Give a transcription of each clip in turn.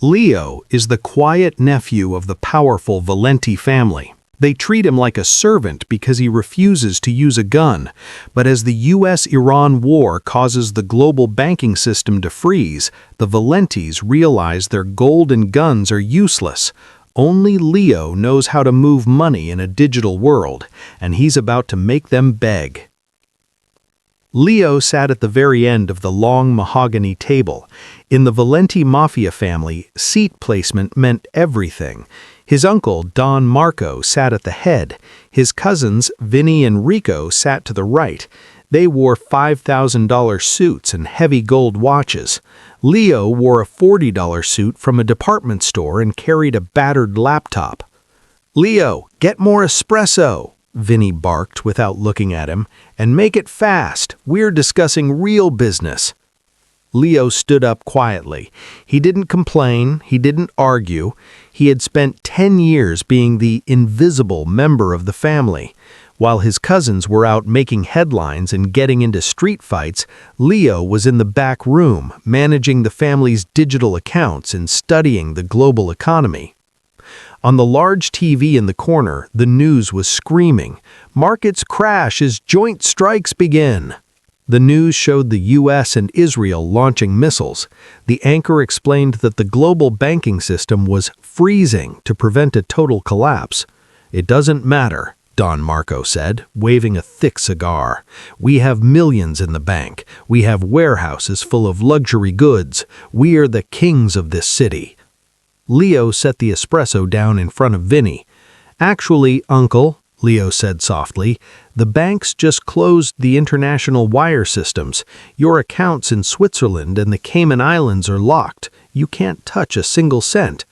Leo is the quiet nephew of the powerful Valenti family. They treat him like a servant because he refuses to use a gun, but as the US-Iran war causes the global banking system to freeze, the Valentis realize their gold and guns are useless. Only Leo knows how to move money in a digital world, and he's about to make them beg. Leo sat at the very end of the long mahogany table. In the Valenti mafia family, seat placement meant everything. His uncle, Don Marco, sat at the head. His cousins, Vinny and Rico, sat to the right. They wore $5,000 suits and heavy gold watches. Leo wore a $40 suit from a department store and carried a battered laptop. "Leo, get more espresso," Vinny barked without looking at him, "and make it fast. We're discussing real business." Leo stood up quietly. He didn't complain, he didn't argue. He had spent 10 years being the invisible member of the family. While his cousins were out making headlines and getting into street fights, Leo was in the back room, managing the family's digital accounts and studying the global economy. On the large TV in the corner, the news was screaming, "Markets crash as joint strikes begin." The news showed the US and Israel launching missiles. The anchor explained that the global banking system was freezing to prevent a total collapse. "It doesn't matter," Don Marco said, waving a thick cigar. "We have millions in the bank. We have warehouses full of luxury goods. We are the kings of this city." Leo set the espresso down in front of Vinny. "Actually, Uncle," Leo said softly, "the banks just closed the international wire systems. Your accounts in Switzerland and the Cayman Islands are locked. You can't touch a single cent."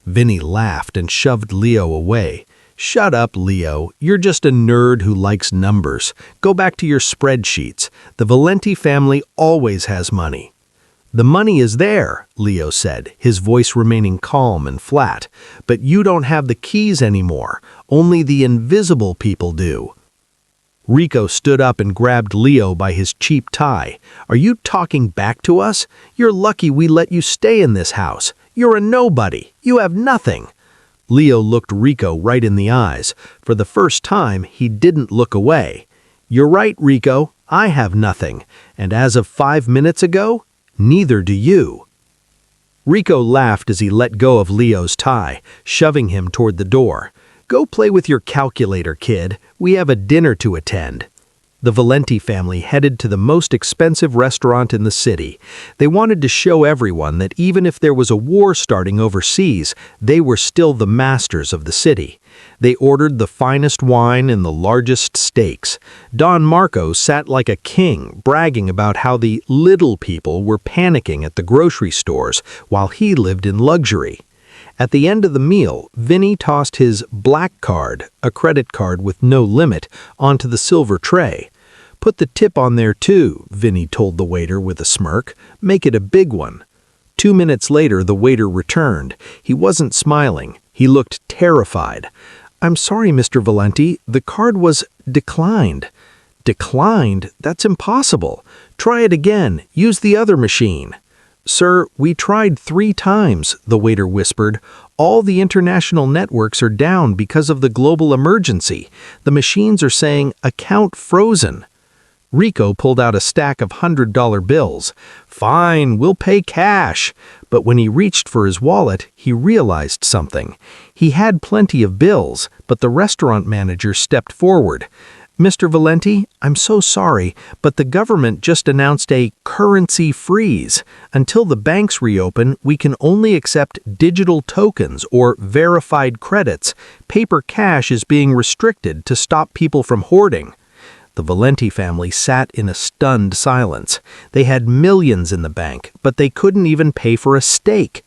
Vinny laughed and shoved Leo away. "Shut up, Leo. You're just a nerd who likes numbers. Go back to your spreadsheets. The Valenti family always has money." "The money is there," Leo said, his voice remaining calm and flat. "But you don't have the keys anymore. Only the invisible people do." Rico stood up and grabbed Leo by his cheap tie. "Are you talking back to us? You're lucky we let you stay in this house. You're a nobody. You have nothing." Leo looked Rico right in the eyes. For the first time, he didn't look away. "You're right, Rico. I have nothing. And as of 5 minutes ago, neither do you." Rico laughed as he let go of Leo's tie, shoving him toward the door. "Go play with your calculator, kid. We have a dinner to attend." The Valenti family headed to the most expensive restaurant in the city. They wanted to show everyone that even if there was a war starting overseas, they were still the masters of the city. They ordered the finest wine and the largest steaks. Don Marco sat like a king, bragging about how the little people were panicking at the grocery stores while he lived in luxury. At the end of the meal, Vinny tossed his black card, a credit card with no limit, onto the silver tray. "Put the tip on there too," Vinny told the waiter with a smirk. "Make it a big one." 2 minutes later, the waiter returned. He wasn't smiling. He looked terrified. "I'm sorry, Mr. Valenti, the card was declined." "Declined? That's impossible. Try it again. Use the other machine." "Sir, we tried 3 times," the waiter whispered. "All the international networks are down because of the global emergency. The machines are saying account frozen." Rico pulled out a stack of $100 bills. "Fine, we'll pay cash." But when he reached for his wallet, he realized something. He had plenty of bills, but the restaurant manager stepped forward. "Mr. Valenti, I'm so sorry, but the government just announced a currency freeze. Until the banks reopen, we can only accept digital tokens or verified credits. Paper cash is being restricted to stop people from hoarding." The Valenti family sat in a stunned silence. They had millions in the bank, but they couldn't even pay for a steak.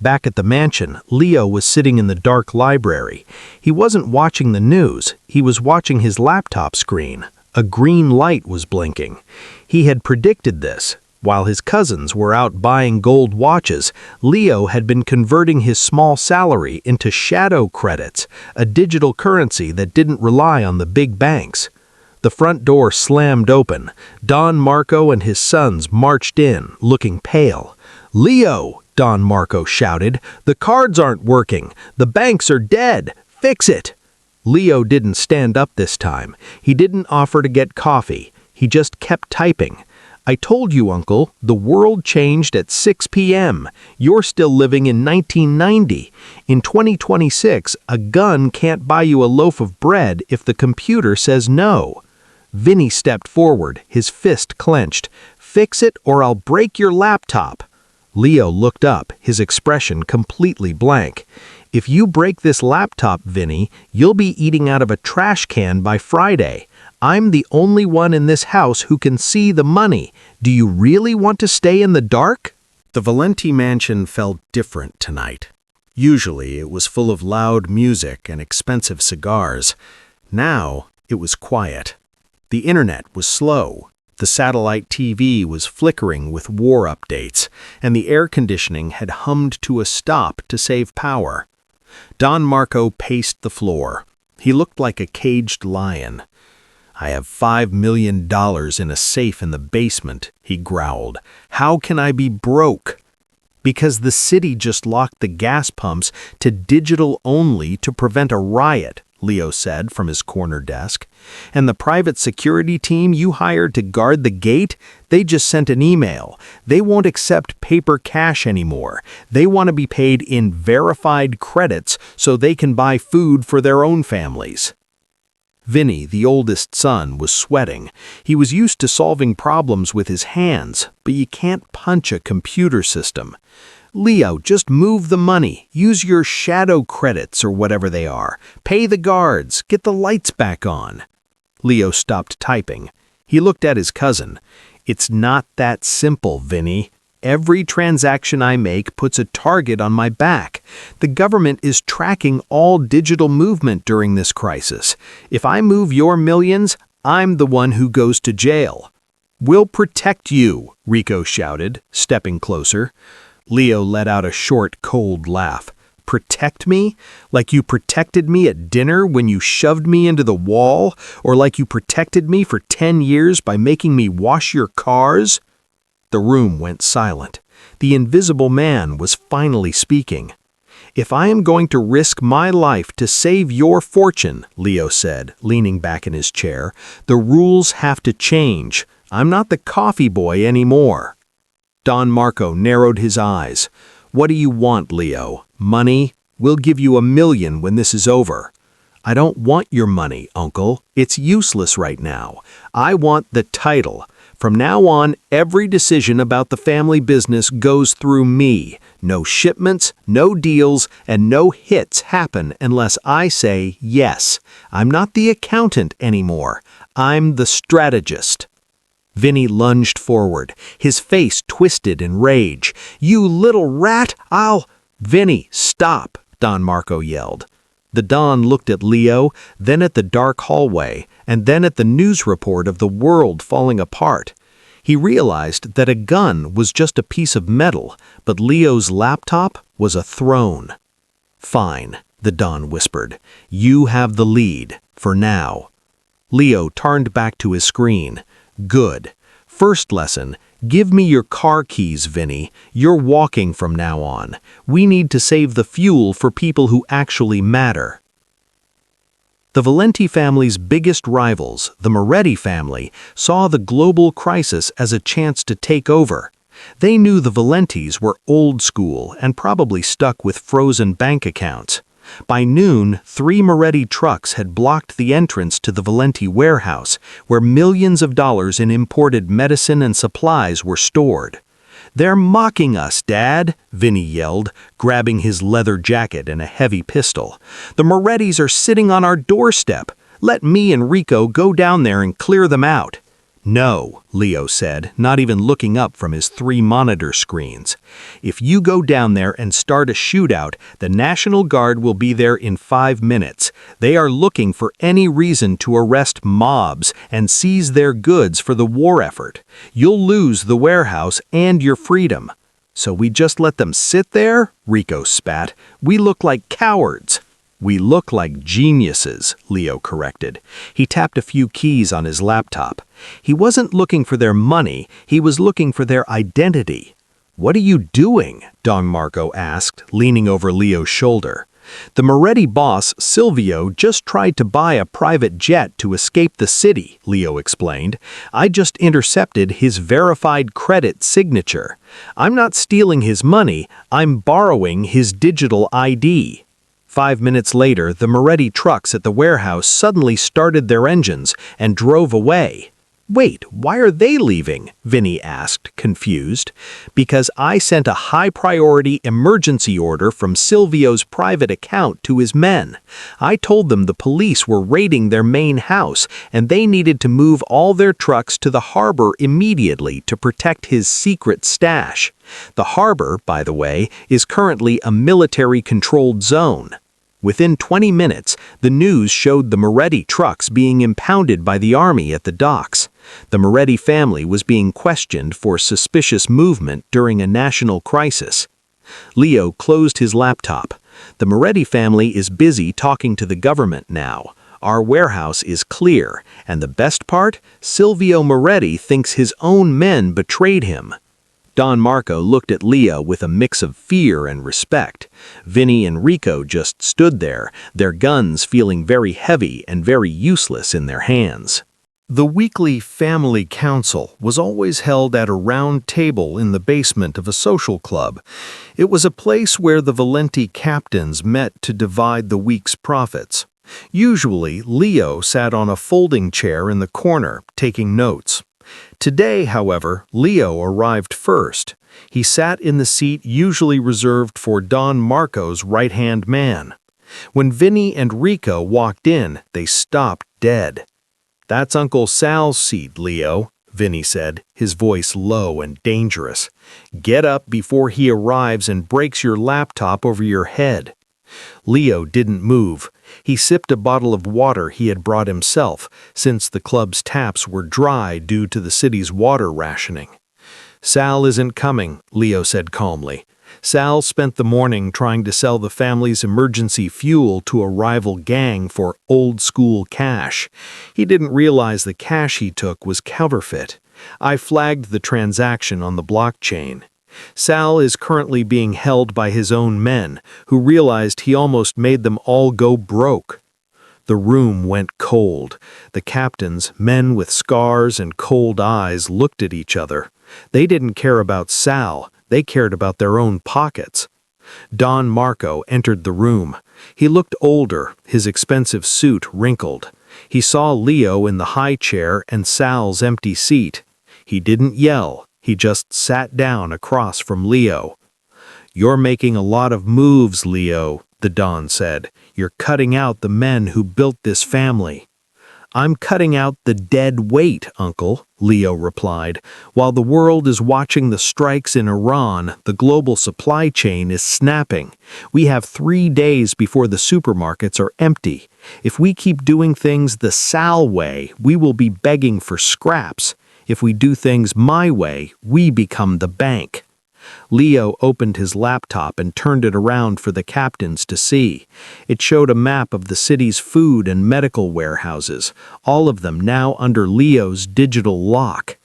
Back at the mansion, Leo was sitting in the dark library. He wasn't watching the news, he was watching his laptop screen. A green light was blinking. He had predicted this. While his cousins were out buying gold watches, Leo had been converting his small salary into shadow credits, a digital currency that didn't rely on the big banks. The front door slammed open. Don Marco and his sons marched in, looking pale. "Leo, Don Marco shouted. "The cards aren't working. The banks are dead. Fix it." Leo didn't stand up this time. He didn't offer to get coffee. He just kept typing. "I told you, Uncle, the world changed at 6 p.m. You're still living in 1990. In 2026, a gun can't buy you a loaf of bread if the computer says no." Vinny stepped forward, his fist clenched. "Fix it or I'll break your laptop." Leo looked up, his expression completely blank. "If you break this laptop, Vinny, you'll be eating out of a trash can by Friday. I'm the only one in this house who can see the money. Do you really want to stay in the dark?" The Valenti mansion felt different tonight. Usually it was full of loud music and expensive cigars. Now it was quiet. The internet was slow. The satellite TV was flickering with war updates, and the air conditioning had hummed to a stop to save power. Don Marco paced the floor. He looked like a caged lion. "I have $5 million in a safe in the basement," he growled. "How can I be broke?" "Because the city just locked the gas pumps to digital only to prevent a riot," Leo said from his corner desk. "And the private security team you hired to guard the gate, they just sent an email. They won't accept paper cash anymore. They want to be paid in verified credits so they can buy food for their own families." Vinny, the oldest son, was sweating. He was used to solving problems with his hands, but you can't punch a computer system. "Leo, just move the money. Use your shadow credits or whatever they are. Pay the guards. Get the lights back on." Leo stopped typing. He looked at his cousin. "It's not that simple, Vinny. Every transaction I make puts a target on my back. The government is tracking all digital movement during this crisis. If I move your millions, I'm the one who goes to jail." "We'll protect you," Rico shouted, stepping closer. Leo let out a short, cold laugh. "Protect me? Like you protected me at dinner when you shoved me into the wall? Or like you protected me for 10 years by making me wash your cars?" The room went silent. The invisible man was finally speaking. "If I am going to risk my life to save your fortune," Leo said, leaning back in his chair, "the rules have to change. I'm not the coffee boy anymore." Don Marco narrowed his eyes. "What do you want, Leo? Money? We'll give you $1 million when this is over." "I don't want your money, Uncle. It's useless right now. I want the title. From now on, every decision about the family business goes through me. No shipments, no deals, and no hits happen unless I say yes. I'm not the accountant anymore. I'm the strategist." Vinny lunged forward, his face twisted in rage. "You little rat, I'll—" "Vinny, stop!" Don Marco yelled. The Don looked at Leo, then at the dark hallway, and then at the news report of the world falling apart. He realized that a gun was just a piece of metal, but Leo's laptop was a throne. "Fine," the Don whispered. "You have the lead, for now." Leo turned back to his screen. "Good. First lesson, give me your car keys, Vinny. You're walking from now on. We need to save the fuel for people who actually matter." The Valenti family's biggest rivals, the Moretti family, saw the global crisis as a chance to take over. They knew the Valentis were old school and probably stuck with frozen bank accounts. By noon, 3 Moretti trucks had blocked the entrance to the Valenti warehouse, where millions of dollars in imported medicine and supplies were stored. "They're mocking us, Dad," Vinny yelled, grabbing his leather jacket and a heavy pistol. "The Morettis are sitting on our doorstep. Let me and Rico go down there and clear them out." "No," Leo said, not even looking up from his 3 monitor screens. "If you go down there and start a shootout, the National Guard will be there in 5 minutes. They are looking for any reason to arrest mobs and seize their goods for the war effort. You'll lose the warehouse and your freedom." "So we just let them sit there?" Rico spat. "We look like cowards." "We look like geniuses," Leo corrected. He tapped a few keys on his laptop. He wasn't looking for their money, he was looking for their identity. "What are you doing?" Don Marco asked, leaning over Leo's shoulder. "The Moretti boss, Silvio, just tried to buy a private jet to escape the city," Leo explained. "I just intercepted his verified credit signature. I'm not stealing his money, I'm borrowing his digital ID." 5 minutes later, the Moretti trucks at the warehouse suddenly started their engines and drove away. "Wait, why are they leaving?" Vinny asked, confused. "Because I sent a high-priority emergency order from Silvio's private account to his men. I told them the police were raiding their main house and they needed to move all their trucks to the harbor immediately to protect his secret stash. The harbor, by the way, is currently a military-controlled zone." Within 20 minutes, the news showed the Moretti trucks being impounded by the army at the docks. The Moretti family was being questioned for suspicious movement during a national crisis. Leo closed his laptop. "The Moretti family is busy talking to the government now. Our warehouse is clear, and the best part, Silvio Moretti thinks his own men betrayed him." Don Marco looked at Leo with a mix of fear and respect. Vinny and Rico just stood there, their guns feeling very heavy and very useless in their hands. The weekly family council was always held at a round table in the basement of a social club. It was a place where the Valenti captains met to divide the week's profits. Usually, Leo sat on a folding chair in the corner, taking notes. Today, however, Leo arrived first. He sat in the seat usually reserved for Don Marco's right-hand man. When Vinny and Rico walked in, they stopped dead. "That's Uncle Sal's seat, Leo," Vinny said, his voice low and dangerous. "Get up before he arrives and breaks your laptop over your head." Leo didn't move. He sipped a bottle of water he had brought himself, since the club's taps were dry due to the city's water rationing. "Sal isn't coming," Leo said calmly. "Sal spent the morning trying to sell the family's emergency fuel to a rival gang for old-school cash. He didn't realize the cash he took was counterfeit. I flagged the transaction on the blockchain. Sal is currently being held by his own men, who realized he almost made them all go broke." The room went cold. The captains, men with scars and cold eyes, looked at each other. They didn't care about Sal, they cared about their own pockets. Don Marco entered the room. He looked older, his expensive suit wrinkled. He saw Leo in the high chair and Sal's empty seat. He didn't yell. He just sat down across from Leo. "You're making a lot of moves, Leo," the Don said. "You're cutting out the men who built this family." "I'm cutting out the dead weight, Uncle," Leo replied. "While the world is watching the strikes in Iran, the global supply chain is snapping. We have 3 days before the supermarkets are empty. If we keep doing things the Sal way, we will be begging for scraps. If we do things my way, we become the bank." Leo opened his laptop and turned it around for the captains to see. It showed a map of the city's food and medical warehouses, all of them now under Leo's digital lock.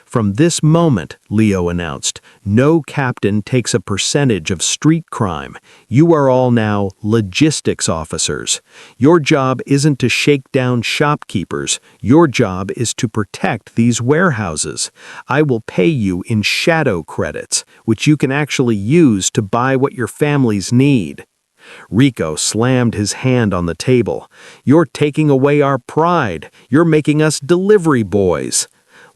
"From this moment," Leo announced, "no captain takes a percentage of street crime. You are all now logistics officers. Your job isn't to shake down shopkeepers. Your job is to protect these warehouses. I will pay you in shadow credits, which you can actually use to buy what your families need." Rico slammed his hand on the table. "You're taking away our pride. You're making us delivery boys."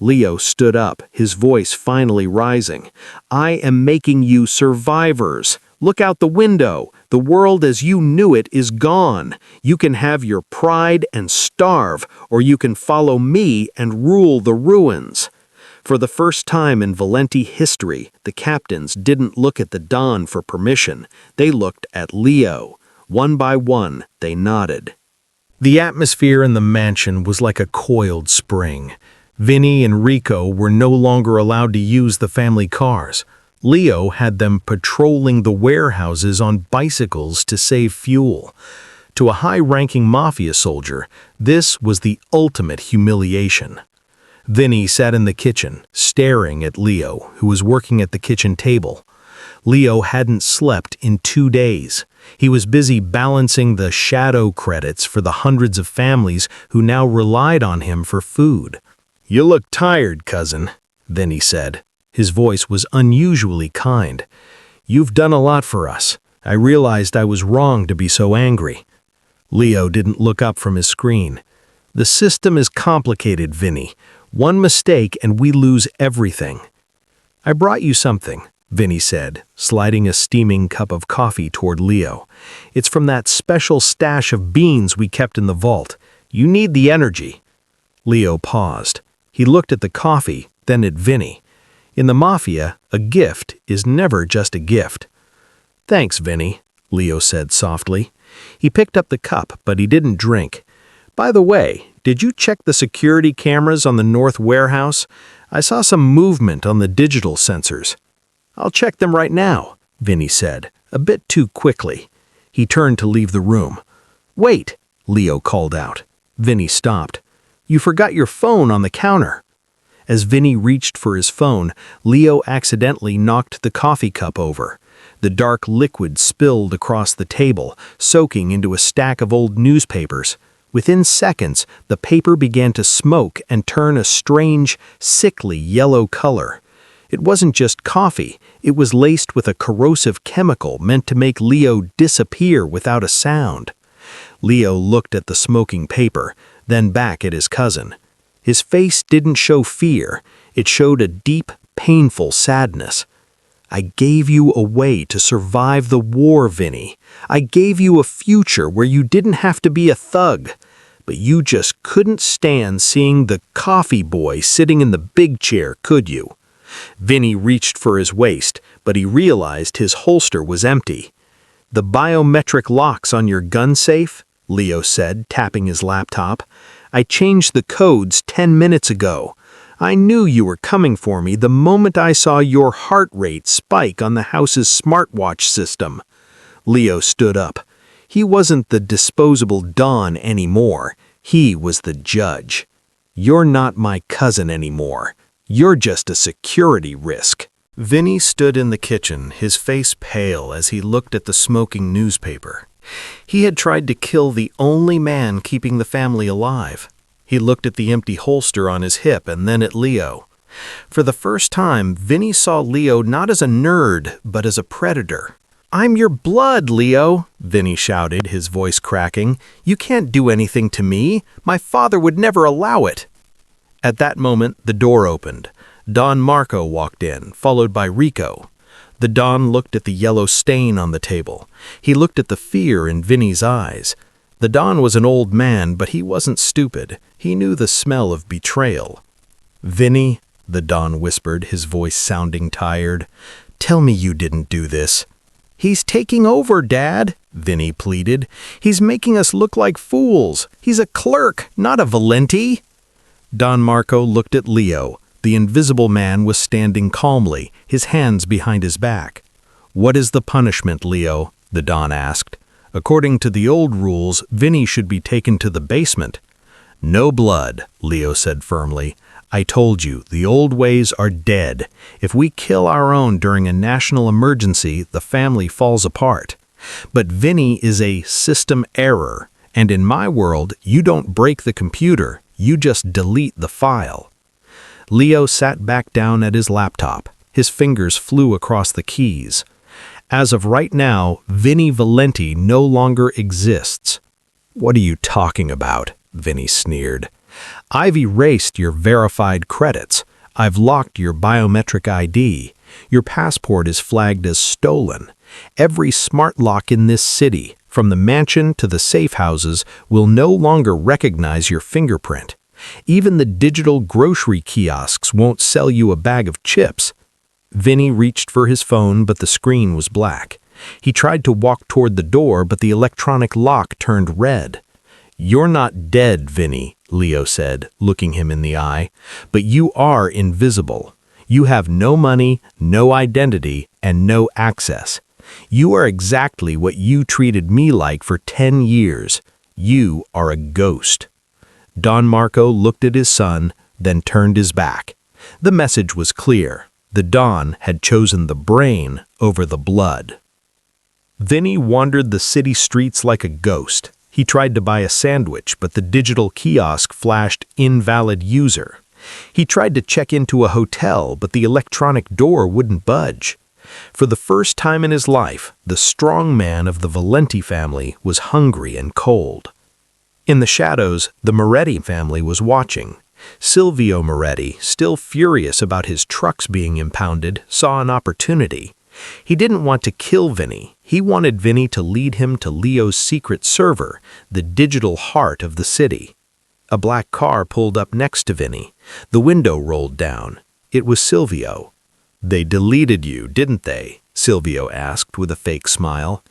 Leo stood up, his voice finally rising. "I am making you survivors. Look out the window. The world as you knew it is gone. You can have your pride and starve, or you can follow me and rule the ruins." For the first time in Valenti history, the captains didn't look at the Don for permission. They looked at Leo. One by one, they nodded. The atmosphere in the mansion was like a coiled spring. Vinny and Rico were no longer allowed to use the family cars. Leo had them patrolling the warehouses on bicycles to save fuel. To a high-ranking mafia soldier, this was the ultimate humiliation. Vinny sat in the kitchen, staring at Leo, who was working at the kitchen table. Leo hadn't slept in 2 days. He was busy balancing the shadow credits for the hundreds of families who now relied on him for food. "You look tired, cousin," Vinny said. His voice was unusually kind. "You've done a lot for us. I realized I was wrong to be so angry." Leo didn't look up from his screen. "The system is complicated, Vinny. One mistake and we lose everything." "I brought you something," Vinny said, sliding a steaming cup of coffee toward Leo. "It's from that special stash of beans we kept in the vault. You need the energy." Leo paused. He looked at the coffee, then at Vinny. In the Mafia, a gift is never just a gift. "Thanks, Vinny," Leo said softly. He picked up the cup, but he didn't drink. "By the way, did you check the security cameras on the North Warehouse? I saw some movement on the digital sensors." "I'll check them right now," Vinny said, a bit too quickly. He turned to leave the room. "Wait," Leo called out. Vinny stopped. "You forgot your phone on the counter." As Vinny reached for his phone, Leo accidentally knocked the coffee cup over. The dark liquid spilled across the table, soaking into a stack of old newspapers. Within seconds, the paper began to smoke and turn a strange, sickly yellow color. It wasn't just coffee, it was laced with a corrosive chemical meant to make Leo disappear without a sound. Leo looked at the smoking paper, then back at his cousin. His face didn't show fear, it showed a deep, painful sadness. "I gave you a way to survive the war, Vinny. I gave you a future where you didn't have to be a thug. But you just couldn't stand seeing the coffee boy sitting in the big chair, could you?" Vinny reached for his waist, but he realized his holster was empty. "The biometric locks on your gun safe?" Leo said, tapping his laptop. "I changed the codes 10 minutes ago. I knew you were coming for me the moment I saw your heart rate spike on the house's smartwatch system." Leo stood up. He wasn't the disposable Don anymore. He was the judge. "You're not my cousin anymore. You're just a security risk." Vinny stood in the kitchen, his face pale as he looked at the smoking newspaper. He had tried to kill the only man keeping the family alive. He looked at the empty holster on his hip and then at Leo. For the first time, Vinny saw Leo not as a nerd, but as a predator. "I'm your blood, Leo," Vinny shouted, his voice cracking. "You can't do anything to me. My father would never allow it." At that moment, the door opened. Don Marco walked in, followed by Rico. The Don looked at the yellow stain on the table. He looked at the fear in Vinny's eyes. The Don was an old man, but he wasn't stupid. He knew the smell of betrayal. "Vinny," the Don whispered, his voice sounding tired, "tell me you didn't do this." "He's taking over, Dad," Vinny pleaded. "He's making us look like fools. He's a clerk, not a Valenti." Don Marco looked at Leo. The invisible man was standing calmly, his hands behind his back. "What is the punishment, Leo?" the Don asked. "According to the old rules, Vinny should be taken to the basement." "No blood," Leo said firmly. "I told you, the old ways are dead. If we kill our own during a national emergency, the family falls apart. But Vinny is a system error, and in my world, you don't break the computer, you just delete the file." Leo sat back down at his laptop. His fingers flew across the keys. "As of right now, Vinny Valenti no longer exists." "What are you talking about?" Vinny sneered. "I've erased your verified credits. I've locked your biometric ID. Your passport is flagged as stolen. Every smart lock in this city, from the mansion to the safe houses, will no longer recognize your fingerprint. Even the digital grocery kiosks won't sell you a bag of chips." Vinny reached for his phone, but the screen was black. He tried to walk toward the door, but the electronic lock turned red. "You're not dead, Vinny," Leo said, looking him in the eye, "but you are invisible. You have no money, no identity, and no access. You are exactly what you treated me like for 10 years. You are a ghost." Don Marco looked at his son, then turned his back. The message was clear. The Don had chosen the brain over the blood. Vinny wandered the city streets like a ghost. He tried to buy a sandwich, but the digital kiosk flashed invalid user. He tried to check into a hotel, but the electronic door wouldn't budge. For the first time in his life, the strong man of the Valenti family was hungry and cold. In the shadows, the Moretti family was watching. Silvio Moretti, still furious about his trucks being impounded, saw an opportunity. He didn't want to kill Vinny. He wanted Vinny to lead him to Leo's secret server, the digital heart of the city. A black car pulled up next to Vinny. The window rolled down. It was Silvio. "They deleted you, didn't they?" Silvio asked with a fake smile.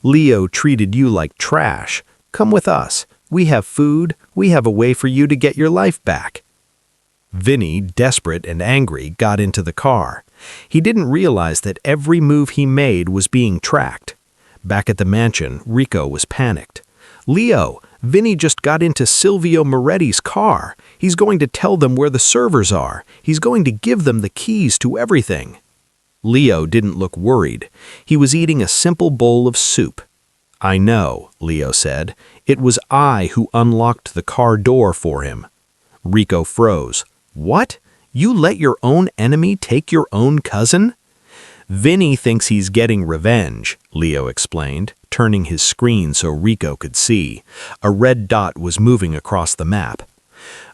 "Leo treated you like trash. Come with us. We have food. We have a way for you to get your life back." Vinny, desperate and angry, got into the car. He didn't realize that every move he made was being tracked. Back at the mansion, Rico was panicked. "Leo, Vinny just got into Silvio Moretti's car. He's going to tell them where the servers are. He's going to give them the keys to everything." Leo didn't look worried. He was eating a simple bowl of soup. "I know," Leo said. "It was I who unlocked the car door for him." Rico froze. "What? You let your own enemy take your own cousin?" "Vinny thinks he's getting revenge," Leo explained, turning his screen so Rico could see. A red dot was moving across the map.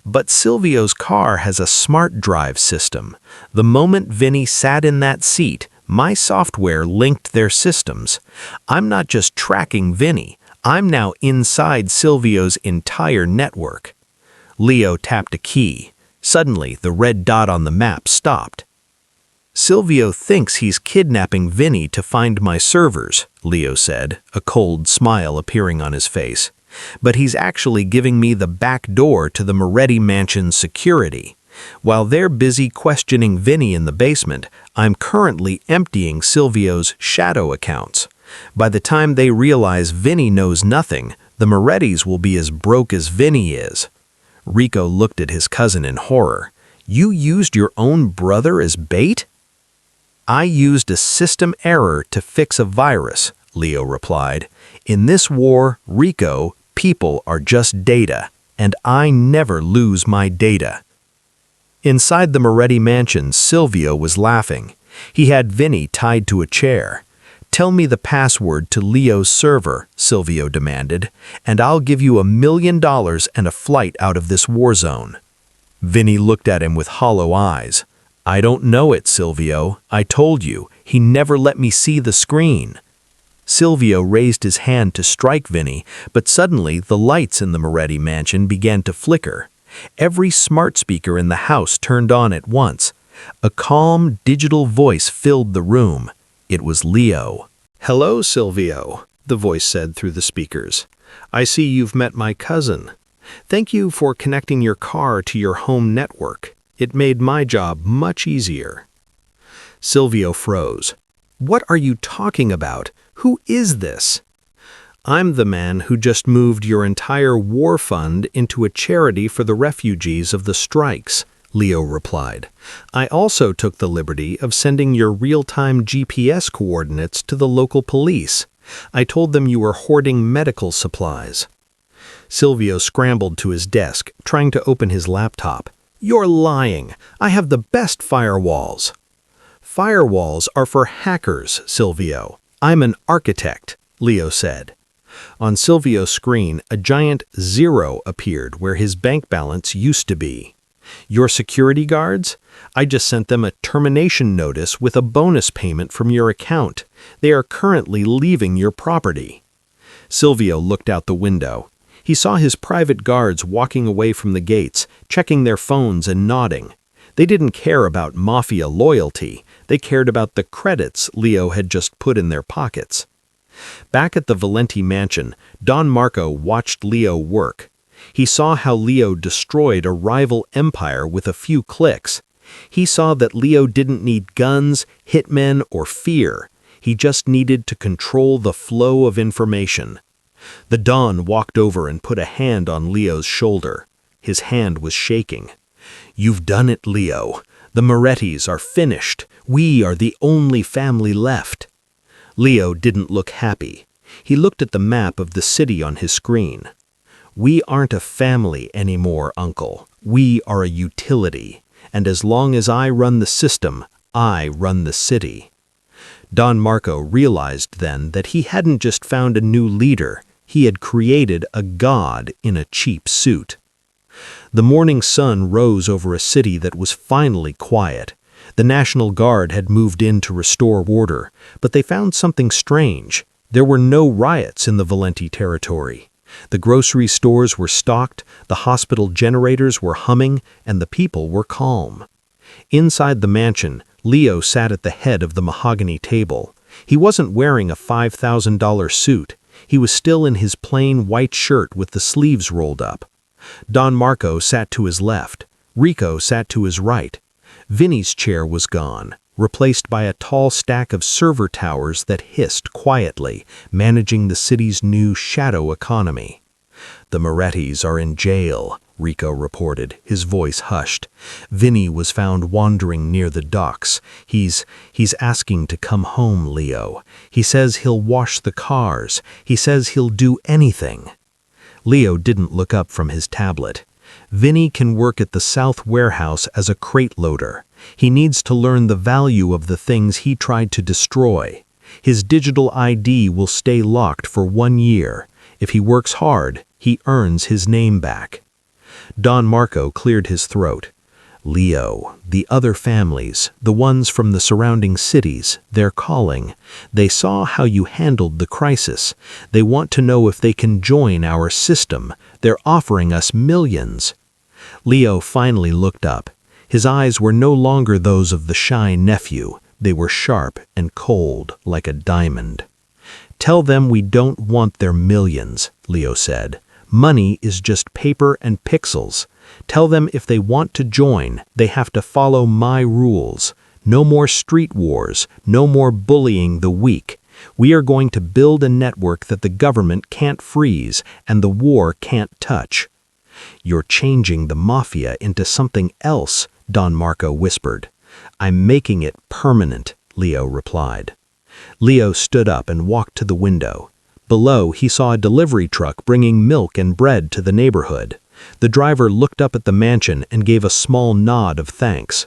"But Silvio's car has a smart drive system. The moment Vinny sat in that seat, my software linked their systems. I'm not just tracking Vinny. I'm now inside Silvio's entire network." Leo tapped a key. Suddenly, the red dot on the map stopped. "Silvio thinks he's kidnapping Vinny to find my servers," Leo said, a cold smile appearing on his face. "But he's actually giving me the back door to the Moretti mansion's security. While they're busy questioning Vinny in the basement, I'm currently emptying Silvio's shadow accounts. By the time they realize Vinny knows nothing, the Morettis will be as broke as Vinny is." Rico looked at his cousin in horror. "You used your own brother as bait?" "I used a system error to fix a virus," Leo replied. "In this war, Rico, people are just data, and I never lose my data." Inside the Moretti mansion, Silvio was laughing. He had Vinny tied to a chair. "Tell me the password to Leo's server," Silvio demanded, "and I'll give you $1 million and a flight out of this war zone." Vinny looked at him with hollow eyes. "I don't know it, Silvio. I told you, he never let me see the screen." Silvio raised his hand to strike Vinny, but suddenly the lights in the Moretti mansion began to flicker. Every smart speaker in the house turned on at once. A calm, digital voice filled the room. It was Leo. "Hello, Silvio," the voice said through the speakers. "I see you've met my cousin. Thank you for connecting your car to your home network. It made my job much easier." Silvio froze. "What are you talking about? Who is this?" "I'm the man who just moved your entire war fund into a charity for the refugees of the strikes," Leo replied. "I also took the liberty of sending your real-time GPS coordinates to the local police. I told them you were hoarding medical supplies." Silvio scrambled to his desk, trying to open his laptop. "You're lying. I have the best firewalls." "Firewalls are for hackers, Silvio. I'm an architect," Leo said. On Silvio's screen, a giant 0 appeared where his bank balance used to be. "Your security guards? I just sent them a termination notice with a bonus payment from your account. They are currently leaving your property." Silvio looked out the window. He saw his private guards walking away from the gates, checking their phones and nodding. They didn't care about mafia loyalty. They cared about the credits Leo had just put in their pockets. Back at the Valenti mansion, Don Marco watched Leo work. He saw how Leo destroyed a rival empire with a few clicks. He saw that Leo didn't need guns, hitmen, or fear. He just needed to control the flow of information. The Don walked over and put a hand on Leo's shoulder. His hand was shaking. "You've done it, Leo. The Morettis are finished. We are the only family left." Leo didn't look happy. He looked at the map of the city on his screen. "We aren't a family anymore, Uncle. We are a utility. And as long as I run the system, I run the city." Don Marco realized then that he hadn't just found a new leader, he had created a god in a cheap suit. The morning sun rose over a city that was finally quiet. The National Guard had moved in to restore order, but they found something strange. There were no riots in the Valenti territory. The grocery stores were stocked, the hospital generators were humming, and the people were calm. Inside the mansion, Leo sat at the head of the mahogany table. He wasn't wearing a $5,000 suit. He was still in his plain white shirt with the sleeves rolled up. Don Marco sat to his left. Rico sat to his right. Vinny's chair was gone, replaced by a tall stack of server towers that hissed quietly, managing the city's new shadow economy. "The Morettis are in jail," Rico reported, his voice hushed. "Vinny was found wandering near the docks. He's asking to come home, Leo. He says he'll wash the cars. He says he'll do anything." Leo didn't look up from his tablet. "Vinny can work at the South Warehouse as a crate loader. He needs to learn the value of the things he tried to destroy. His digital ID will stay locked for 1 year. If he works hard, he earns his name back." Don Marco cleared his throat. "Leo, the other families, the ones from the surrounding cities, they're calling. They saw how you handled the crisis. They want to know if they can join our system. They're offering us millions." Leo finally looked up. His eyes were no longer those of the shy nephew. They were sharp and cold, like a diamond. "Tell them we don't want their millions," Leo said. "Money is just paper and pixels. Tell them if they want to join, they have to follow my rules. No more street wars, no more bullying the weak. We are going to build a network that the government can't freeze and the war can't touch." "You're changing the mafia into something else," Don Marco whispered. "I'm making it permanent," Leo replied. Leo stood up and walked to the window. Below, he saw a delivery truck bringing milk and bread to the neighborhood. The driver looked up at the mansion and gave a small nod of thanks.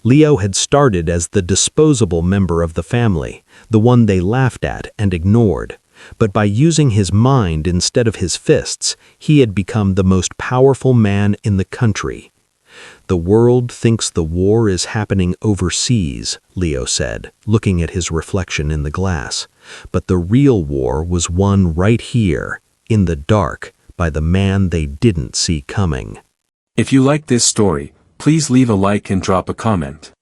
Leo had started as the disposable member of the family, the one they laughed at and ignored. But by using his mind instead of his fists, he had become the most powerful man in the country. "The world thinks the war is happening overseas," Leo said, looking at his reflection in the glass. "But the real war was won right here, in the dark, by the man they didn't see coming." If you like this story, please leave a like and drop a comment.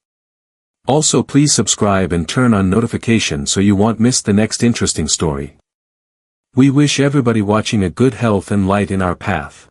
Also, please subscribe and turn on notifications so you won't miss the next interesting story. We wish everybody watching a good health and light in our path.